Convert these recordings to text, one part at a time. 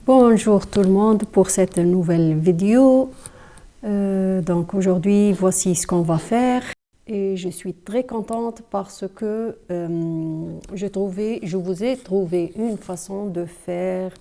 Bonjour tout le monde pour cette nouvelle vidéo. Donc aujourd'hui, voici ce qu'on va faire. Et je suis très contente parce que je vous ai trouvé une façon de faire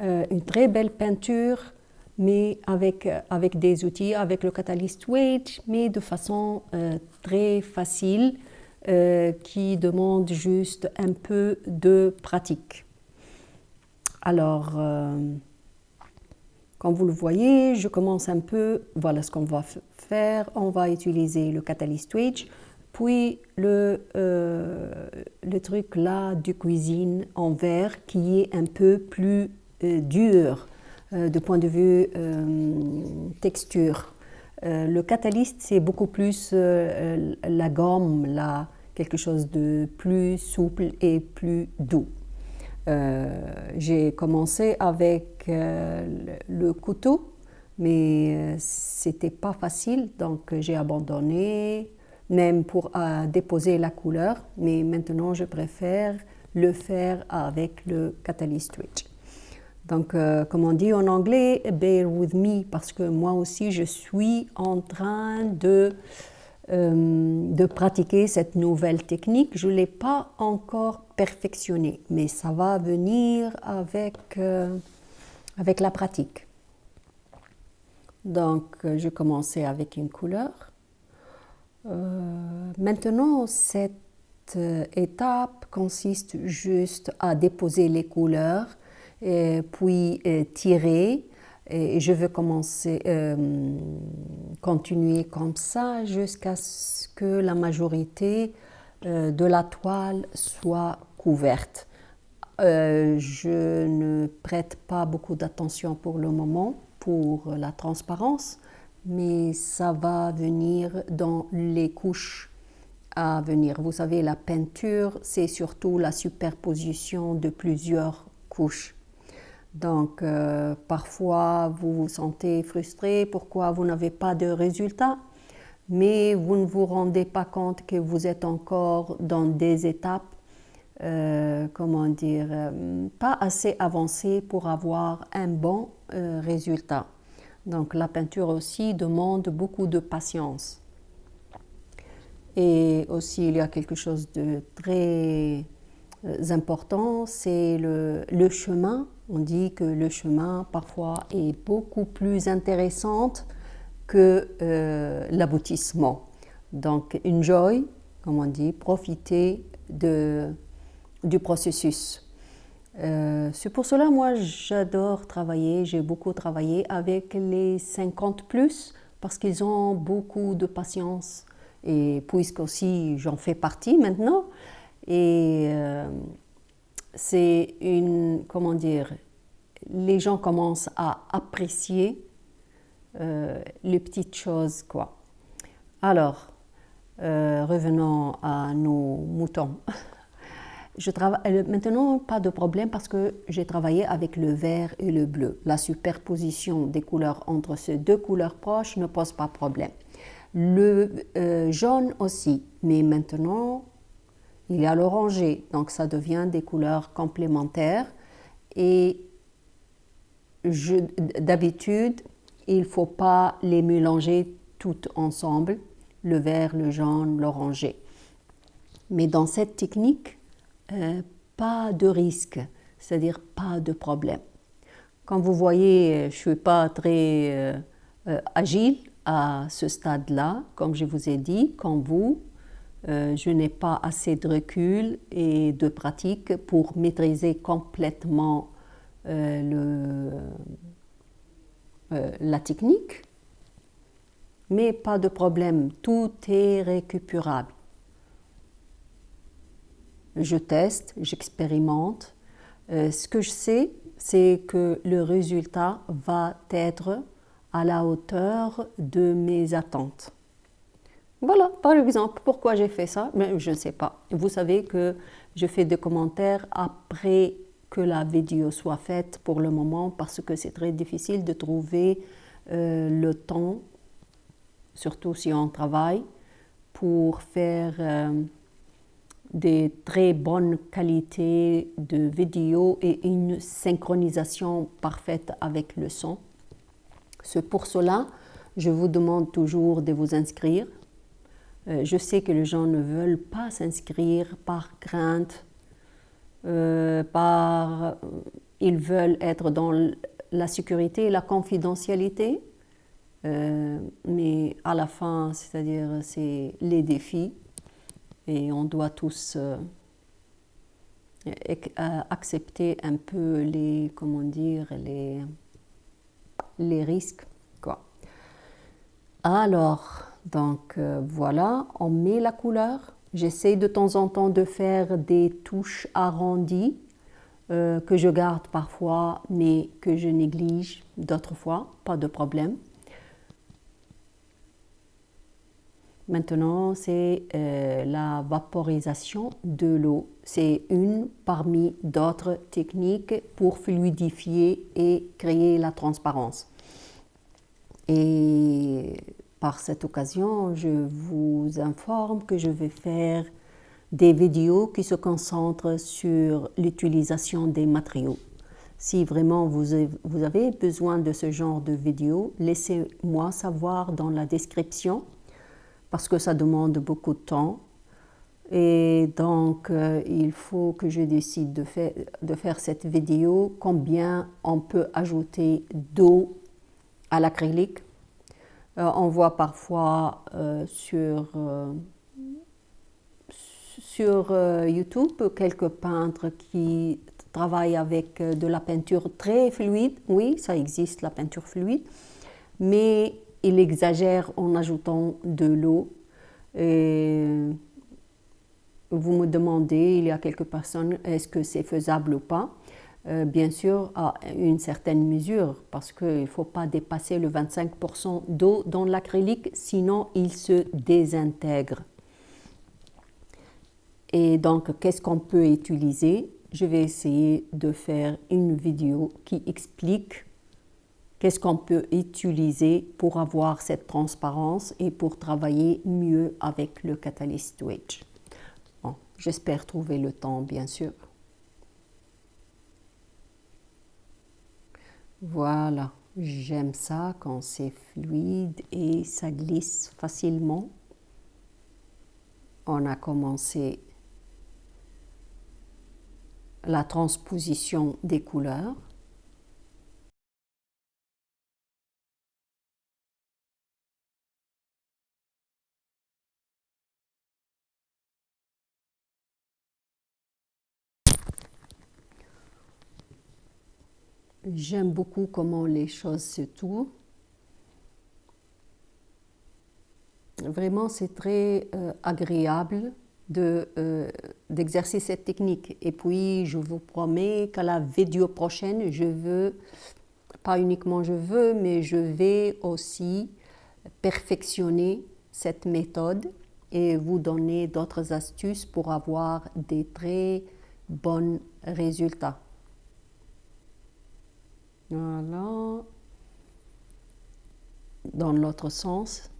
une très belle peinture, mais avec des outils, avec le catalyst wedge, mais de façon très facile, qui demande juste un peu de pratique. Alors, comme vous le voyez, je commence un peu. Voilà ce qu'on va faire. On va utiliser le catalyst wedge, puis le truc là du cuisine en verre qui est un peu plus dur de point de vue texture. Le catalyst, c'est beaucoup plus la gomme, là, quelque chose de plus souple et plus doux. J'ai commencé avec le couteau, mais c'était pas facile, donc j'ai abandonné, même pour déposer la couleur, mais maintenant je préfère le faire avec le catalyst wedge. Donc, comme on dit en anglais, bear with me, parce que moi aussi je suis en train de pratiquer cette nouvelle technique. Je ne l'ai pas encore perfectionnée, mais ça va venir avec la pratique. Donc, je commençais avec une couleur. Maintenant, cette étape consiste juste à déposer les couleurs, et puis tirer. Et je veux continuer comme ça jusqu'à ce que la majorité de la toile soit couverte. Je ne prête pas beaucoup d'attention pour le moment pour la transparence, mais ça va venir dans les couches à venir. Vous savez, la peinture, c'est surtout la superposition de plusieurs couches. Donc, parfois, vous vous sentez frustré, pourquoi vous n'avez pas de résultat, mais vous ne vous rendez pas compte que vous êtes encore dans des étapes, pas assez avancées pour avoir un bon résultat. Donc, la peinture aussi demande beaucoup de patience. Et aussi, il y a quelque chose de très important, c'est le chemin. On dit que le chemin, parfois, est beaucoup plus intéressant que l'aboutissement. Donc, enjoy, comme on dit, profiter du processus. C'est pour cela, moi, j'adore travailler, j'ai beaucoup travaillé avec les 50+, parce qu'ils ont beaucoup de patience. Et puisque aussi j'en fais partie maintenant, et c'est les gens commencent à apprécier les petites choses, quoi. Alors, revenons à nos moutons. Maintenant, pas de problème parce que j'ai travaillé avec le vert et le bleu. La superposition des couleurs entre ces deux couleurs proches ne pose pas de problème. Le jaune aussi, mais maintenant, il y a l'orangé, donc ça devient des couleurs complémentaires. Et d'habitude, il ne faut pas les mélanger toutes ensemble, le vert, le jaune, l'orangé. Mais dans cette technique, pas de risque, c'est-à-dire pas de problème. Comme vous voyez, je ne suis pas très agile à ce stade-là, comme je vous ai dit, comme vous. Je n'ai pas assez de recul et de pratique pour maîtriser complètement la technique, mais pas de problème, tout est récupérable. Je teste, j'expérimente. Ce que je sais, c'est que le résultat va être à la hauteur de mes attentes. Voilà, par exemple, pourquoi j'ai fait ça, mais je ne sais pas. Vous savez que je fais des commentaires après que la vidéo soit faite pour le moment parce que c'est très difficile de trouver le temps, surtout si on travaille, pour faire des très bonnes qualités de vidéo et une synchronisation parfaite avec le son. C'est pour cela, je vous demande toujours de vous inscrire. Je sais que les gens ne veulent pas s'inscrire par crainte, ils veulent être dans la sécurité et la confidentialité, mais à la fin, c'est-à-dire c'est les défis et on doit tous accepter un peu les, comment dire, les risques, quoi. Alors, donc voilà, on met la couleur. J'essaie de temps en temps de faire des touches arrondies que je garde parfois, mais que je néglige d'autres fois, pas de problème. Maintenant, c'est la vaporisation de l'eau. C'est une parmi d'autres techniques pour fluidifier et créer la transparence. Et par cette occasion, je vous informe que je vais faire des vidéos qui se concentrent sur l'utilisation des matériaux. Si vraiment vous avez besoin de ce genre de vidéos, laissez-moi savoir dans la description parce que ça demande beaucoup de temps. Et donc, il faut que je décide de faire cette vidéo, combien on peut ajouter d'eau à l'acrylique. On voit parfois sur YouTube quelques peintres qui travaillent avec de la peinture très fluide. Oui, ça existe, la peinture fluide, mais il exagère en ajoutant de l'eau. Et vous me demandez, il y a quelques personnes, est-ce que c'est faisable ou pas? Bien sûr, à une certaine mesure, parce qu'il ne faut pas dépasser le 25% d'eau dans l'acrylique, sinon il se désintègre. Et donc, qu'est-ce qu'on peut utiliser? Je vais essayer de faire une vidéo qui explique qu'est-ce qu'on peut utiliser pour avoir cette transparence et pour travailler mieux avec le catalyst wedge. Bon, j'espère trouver le temps, bien sûr. Voilà, j'aime ça quand c'est fluide et ça glisse facilement. On a commencé la transposition des couleurs. J'aime beaucoup comment les choses se tournent. Vraiment, c'est très agréable d'exercer cette technique. Et puis, je vous promets qu'à la vidéo prochaine, pas uniquement mais je vais aussi perfectionner cette méthode et vous donner d'autres astuces pour avoir des très bons résultats. Voilà. Dans l'autre sens,